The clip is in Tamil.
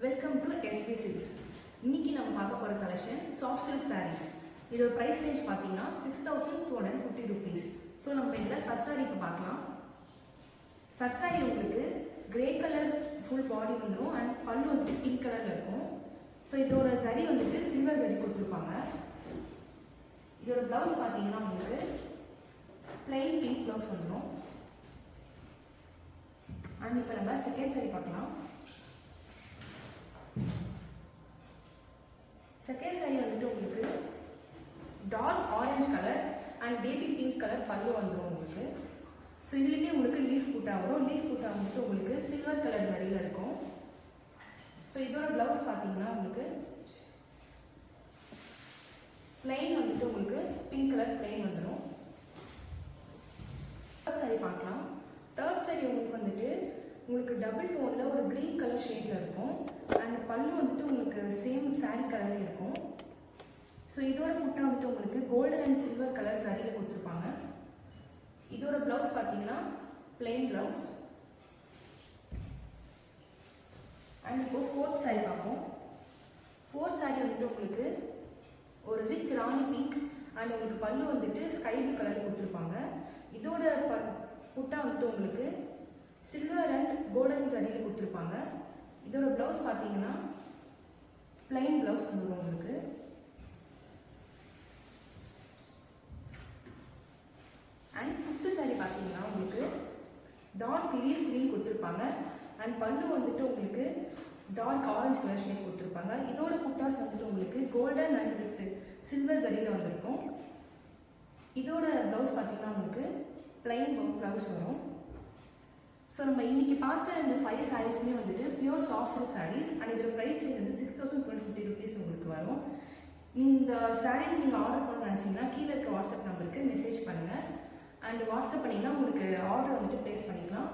Welcome to SP silks. இன்னைக்கு நம்ம பார்க்க போகிற கலெக்ஷன் சாஃப்ட் சில்க் சாரீஸ். இதோட ப்ரைஸ் ரேஞ்ச் பார்த்தீங்கன்னா 6250 rupees. ஸோ நம்ம இதில் ஃபர்ஸ்ட் சாரீ இப்போ பார்க்கலாம். ஃபர்ஸ்ட் சாரீ உங்களுக்கு கிரே கலர் ஃபுல் பாடி வந்துடும் அண்ட் பல்லு வந்துட்டு பிங்க் கலரில் இருக்கும். ஸோ இதோட சரி வந்துட்டு சில்வர் சரி கொடுத்துருப்பாங்க. இதோட ப்ளவுஸ் பார்த்தீங்கன்னா உங்களுக்கு பிளைன் பிங்க் ப்ளவுஸ் வந்துடும். அண்ட் இப்போ நம்ம செகண்ட் சாரீ பார்க்கலாம். செகண்ட் சாரீ வந்துட்டு உங்களுக்கு dark orange colour and baby pink colour pallu வந்துடும் உங்களுக்கு. ஸோ இதுலேயுமே உங்களுக்கு லீஃப் பூட்டா வரும். லீஃப் பூட்டா வந்துட்டு உங்களுக்கு சில்வர் கலர் சரியில் இருக்கும். ஸோ இதோட ப்ளவுஸ் பார்த்தீங்கன்னா உங்களுக்கு பிளைன் வந்துட்டு உங்களுக்கு பிங்க் கலர் பிளைன் வந்துடும். தேர்ட் சாரீ பார்க்கலாம். தேர்ட் சாரீ உங்களுக்கு வந்துட்டு உங்களுக்கு டபுள் டோனில் ஒரு க்ரீன் கலர் ஷேடில் இருக்கும் அண்ட் பல்லு வந்துட்டு உங்களுக்கு சேம் சாரீ கலரில் இருக்கும். ஸோ இதோட புட்டா வந்துட்டு உங்களுக்கு கோல்டன் அண்ட் சில்வர் கலர் சரியில் கொடுத்துருப்பாங்க. இதோட ப்ளவுஸ் பார்த்தீங்கன்னா பிளெயின் ப்ளவுஸ். அண்ட் இப்போ ஃபோர்த் சாரீ பார்ப்போம். ஃபோர்த் சாரீ வந்துட்டு உங்களுக்கு ஒரு ரிச் ராணி பிங்க் அண்ட் உங்களுக்கு பல்லு வந்துட்டு ஸ்கை ப்ளூ கலரில் கொடுத்துருப்பாங்க. இதோட புட்டா வந்துட்டு உங்களுக்கு சில்வர் அண்ட் கோல்டன் சரியில் கொடுத்துருப்பாங்க. இதோட ப்ளவுஸ் பார்த்தீங்கன்னா பிளைன் ப்ளவுஸ் வந்துடும் உங்களுக்கு. அண்ட் ஃபிஃப்த் சாரீ பார்த்தீங்கன்னா உங்களுக்கு டார்க் லீஃப் க்ரீன் கொடுத்துருப்பாங்க அண்ட் பல்லு வந்துட்டு உங்களுக்கு டார்க் ஆரஞ்ச் கலர் ஷேட் கொடுத்துருப்பாங்க. இதோட புட்டாஸ் வந்துட்டு உங்களுக்கு கோல்டன் அண்ட் வித் சில்வர் சரியில் வந்திருக்கும். இதோட ப்ளவுஸ் பார்த்தீங்கன்னா உங்களுக்கு பிளைன் ப்ளவுஸ் வரும். ஸோ நம்ம இன்றைக்கி பார்த்த இந்த 5 சாரீஸுமே வந்துட்டு pure soft silk saris and இதோட ப்ரைஸ் ரேஞ்ச் வந்து 6250 rupees உங்களுக்கு வரும். இந்த சாரீஸ் நீங்கள் ஆர்டர் பண்ண நினச்சிங்கன்னா கீழே இருக்க வாட்ஸ்அப் நம்பருக்கு மெசேஜ் பண்ணுங்கள். அண்ட் வாட்ஸ்அப் பண்ணிங்கன்னா உங்களுக்கு ஆர்டர் வந்துட்டு ப்ளேஸ் பண்ணிக்கலாம்.